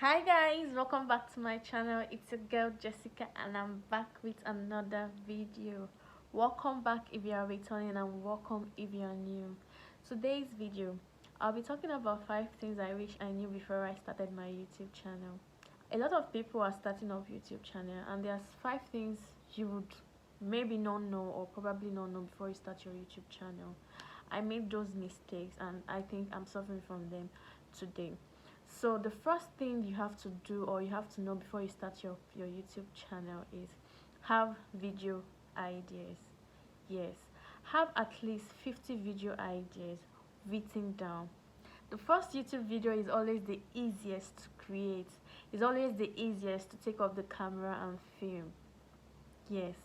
Hi guys, welcome back to my channel. It's your girl Jessica and I'm back with another video. Welcome back if you are returning and welcome if you are new. Today's video, I'll be talking about 5 things I wish I knew before I started my YouTube channel. A lot of people are starting off YouTube channel and there's 5 things you would maybe not know or probably not know before you start your YouTube channel. I made those mistakes and I think I'm suffering from them today. So the first thing you have to do or you have to know before you start your YouTube channel is have video ideas. Yes, have at least 50 video ideas written down. The first YouTube video is always the easiest to create. It's always the easiest to take up the camera and film. Yes,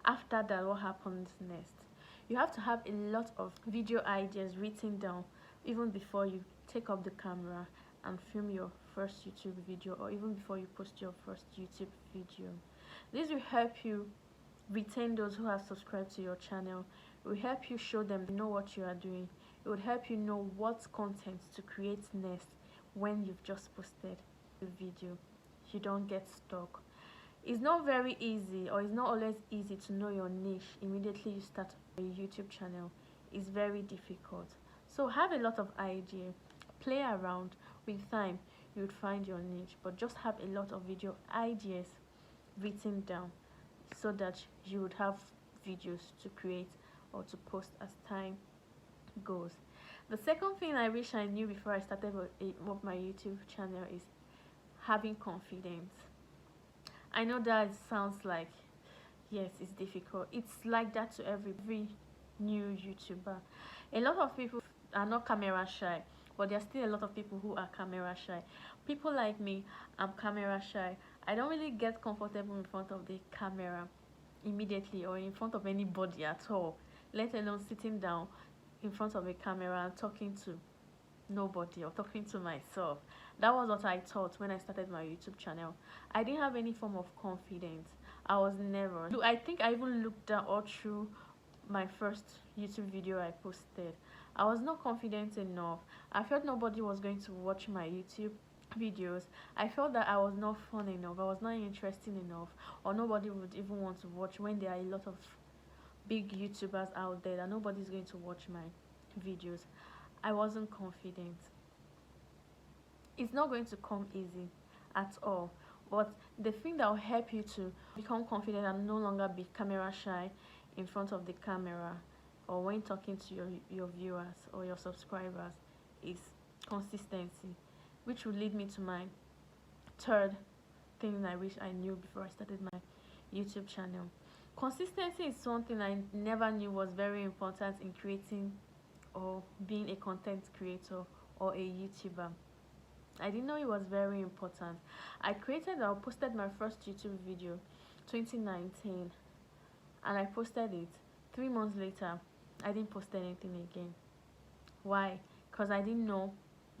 after that, what happens next? You have to have a lot of video ideas written down even before you take up the camera and film your first YouTube video, or even before you post your first YouTube video. This will help you retain those who have subscribed to your channel. It will help you show them you know what you are doing. It would help you know what content to create next when you've just posted the video. You don't get stuck. It's not very easy, or it's not always easy to know your niche immediately you start a YouTube channel. It's very difficult. So have a lot of ideas, play around. With time you would find your niche, but just have a lot of video ideas written down so that you would have videos to create or to post as time goes. The second thing I wish I knew before I started my YouTube channel is having confidence. I know that sounds like, yes, it's difficult. It's like that to every new YouTuber. A lot of people are not camera shy, but there's still a lot of people who are camera shy. People like me, I'm camera shy. I don't really get comfortable in front of the camera immediately or in front of anybody at all, let alone sitting down in front of a camera and talking to nobody or talking to myself. That was what I thought when I started my YouTube channel. I didn't have any form of confidence. I was never. I think I even looked down all through my first YouTube video I posted. I was not confident enough. I felt nobody was going to watch my YouTube videos. I felt that I was not fun enough, I was not interesting enough, or nobody would even want to watch when there are a lot of big YouTubers out there that nobody's going to watch my videos. I wasn't confident. It's not going to come easy at all, but the thing that will help you to become confident and no longer be camera shy in front of the camera or when talking to your viewers or your subscribers is consistency, which will lead me to my third thing I wish I knew before I started my YouTube channel. Consistency is something I never knew was very important in creating or being a content creator or a YouTuber. I didn't know it was very important. I posted my first YouTube video 2019 and I posted it. 3 months later I didn't post anything again. Why? Because I didn't know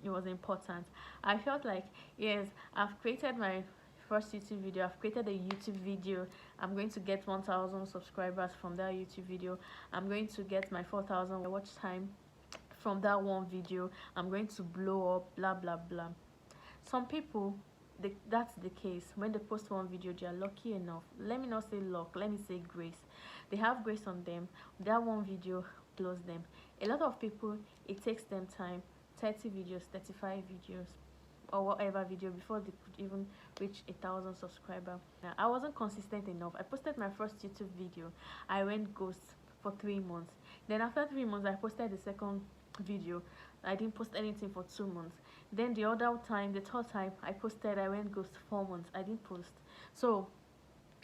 it was important. I felt like, yes, I've created my first YouTube video, I've created a YouTube video, I'm going to get 1,000 subscribers from that YouTube video, I'm going to get my 4,000 watch time from that one video, I'm going to blow up, blah blah blah. Some people, that's the case. When they post one video, they are lucky enough, let me not say luck, let me say grace, they have grace on them, that one video blows them. A lot of people, it takes them time, 30 videos, 35 videos, or whatever video before they could even reach 1,000 subscribers. Now, I wasn't consistent enough. I posted my first YouTube video, I went ghost for 3 months. Then after 3 months I posted the second video, I didn't post anything for 2 months. Then the third time I posted, I went ghost 4 months, I didn't post. So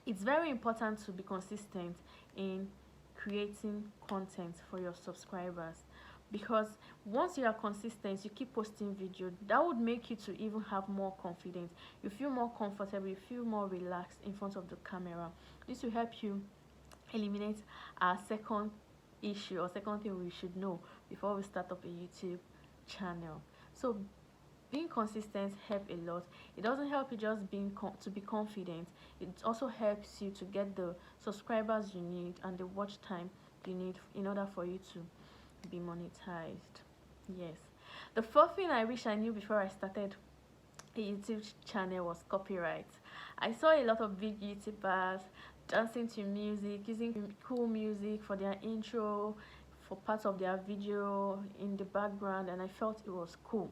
it's very important to be consistent in creating content for your subscribers, because once you are consistent, you keep posting video, that would make you to even have more confidence. You feel more comfortable, you feel more relaxed in front of the camera. This will help you eliminate our second issue or second thing we should know before we start up a YouTube channel. So being consistent helps a lot. It doesn't help you just to be confident. It also helps you to get the subscribers you need and the watch time you need in order for you to be monetized. Yes. The fourth thing I wish I knew before I started a YouTube channel was copyright. I saw a lot of big YouTubers dancing to music, using cool music for their intro, for parts of their video in the background, and I felt it was cool.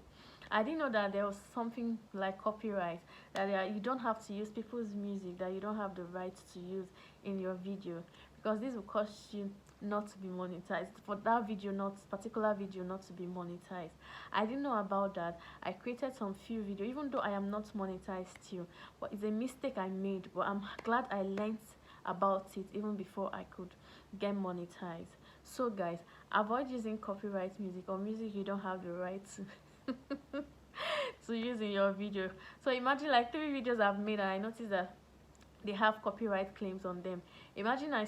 I didn't know that there was something like copyright, that you don't have to use people's music, that you don't have the right to use in your video, because this will cost you not to be monetized, for that video, not particular video, not to be monetized. I didn't know about that. I created some few videos, even though I am not monetized still, but it's a mistake I made, but I'm glad I learned about it even before I could get monetized. So guys, avoid using copyright music or music you don't have the right to to use in your video. So imagine like 3 videos I've made and I noticed that they have copyright claims on them. Imagine I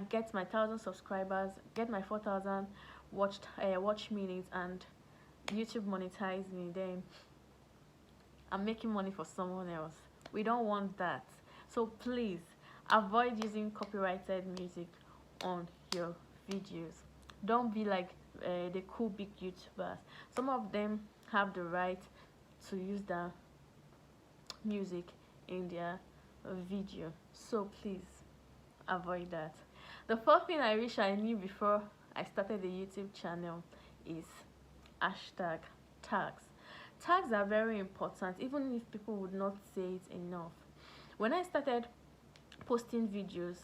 get my 1,000 subscribers, get my 4,000 watch minutes, and YouTube monetize me, then I'm making money for someone else. We don't want that. So please avoid using copyrighted music on your videos. Don't be like the cool big YouTubers. Some of them have the right to use the music in their video, so please avoid that. The first thing I wish I knew before I started the YouTube channel is hashtag tags. Tags are very important, even if people would not say it enough. When I started posting videos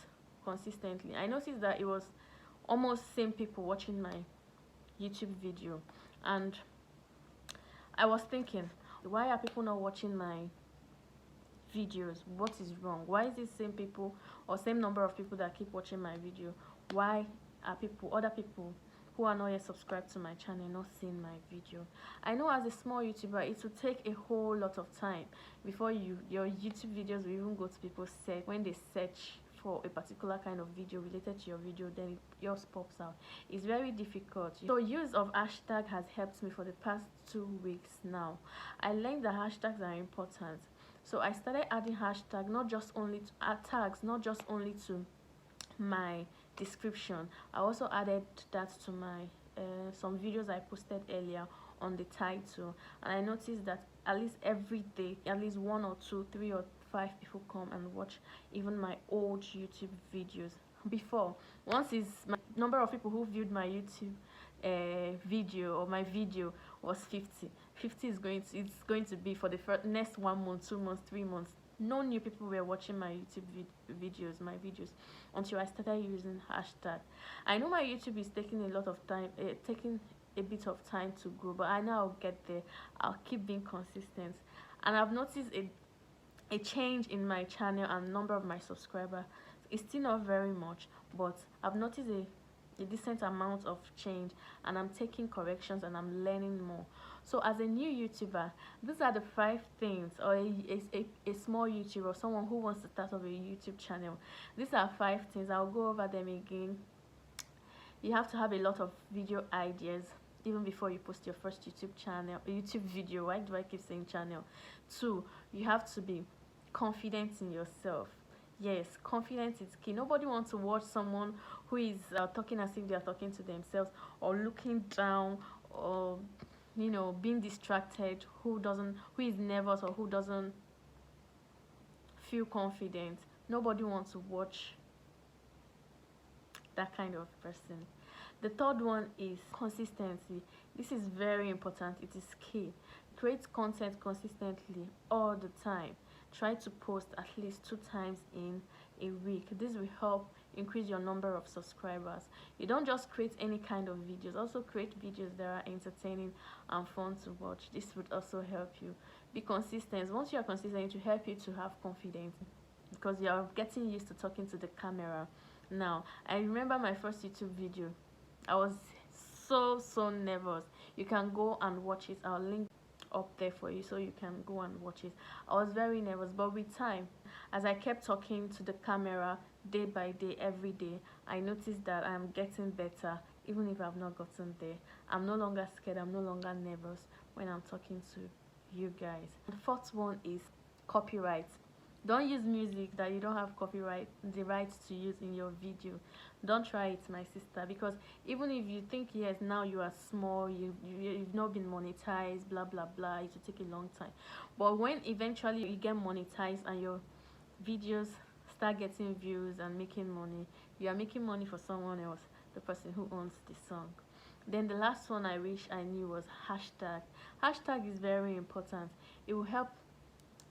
consistently, I noticed that it was almost same people watching my YouTube video, and I was thinking, why are people not watching my videos? What is wrong? Why is it same people or same number of people that keep watching my video? Why are other people who are not yet subscribed to my channel not seeing my video? I know as a small YouTuber it will take a whole lot of time before your YouTube videos will even go to people's search. When they search for a particular kind of video related to your video, then yours pops out. It's very difficult. So use of hashtag has helped me for the past 2 weeks now. I learned that hashtags are important. So I started adding hashtag, not just only to tags, not just only to my description. I also added that to my some videos I posted earlier on the title, and I noticed that at least every day, at least 1 or 2, 3 or 5 people come and watch even my old YouTube videos. Before, once is my number of people who viewed my YouTube video or my video was 50 is going to be for the next 1 month, 2 months, 3 months. No new people were watching my YouTube my videos until I started using hashtag. I know my YouTube is taking a lot of time, taking a bit of time to grow, but I know I'll get there. I'll keep being consistent, and I've noticed a change in my channel and number of my subscribers. It's still not very much, but I've noticed a decent amount of change, and I'm taking corrections and I'm learning more. So as a new YouTuber, these are the 5 things, or a small YouTuber, someone who wants to start up a YouTube channel. These are 5 things. I'll go over them again. You have to have a lot of video ideas even before you post your first YouTube video. Why do I keep saying channel? 2, you have to be confident in yourself. Yes, confidence is key. Nobody wants to watch someone who is talking as if they are talking to themselves, or looking down, or being distracted, who is nervous, or who doesn't feel confident. Nobody wants to watch that kind of person. The third one is consistency. This is very important. It is key. Create content consistently all the time. Try to post at least 2 times in a week. This will help increase your number of subscribers. You don't just create any kind of videos. Also create videos that are entertaining and fun to watch. This would also help you. Be consistent. Once you are consistent, it will help you to have confidence, because you are getting used to talking to the camera. Now, I remember my first YouTube video. I was so nervous. You can go and watch it. I'll link up there for you so you can go and watch it. I was very nervous, but with time, as I kept talking to the camera day by day, every day, I noticed that I'm getting better. Even if I've not gotten there, I'm no longer scared, I'm no longer nervous when I'm talking to you guys. The fourth one is copyright. Don't use music that you don't have copyright the rights to use in your video. Don't try it, my sister, because even if you think, yes, now you are small, you've not been monetized, blah blah blah, it will take a long time. But when eventually you get monetized and your videos start getting views and making money, you are making money for someone else, the person who owns the song. Then the last one I wish I knew was hashtag. Hashtag is very important. It will help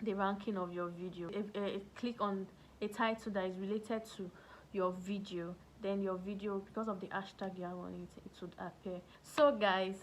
the ranking of your video. If click on a title that is related to your video, then your video, because of the hashtag you have on it, it would appear. So guys,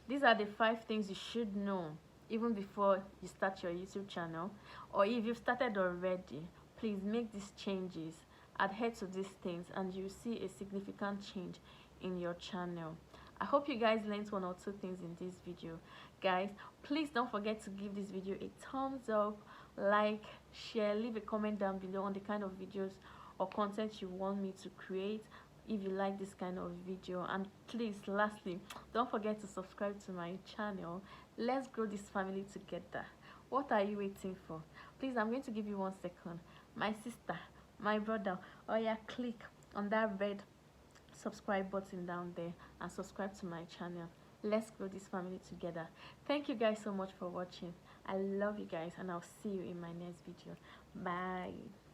these are the 5 things you should know even before you start your YouTube channel, or if you've started already, please make these changes, adhere to these things, and you see a significant change in your channel. I hope you guys learned 1 or 2 things in this video. Guys, please don't forget to give this video a thumbs up, like, share, leave a comment down below on the kind of videos or content you want me to create if you like this kind of video. And please, lastly, don't forget to subscribe to my channel. Let's grow this family together. What are you waiting for? Please, I'm going to give you 1 second. My sister, my brother, oh yeah, click on that red subscribe button down there and subscribe to my channel. Let's grow this family together. Thank you guys so much for watching. I love you guys, and I'll see you in my next video. Bye.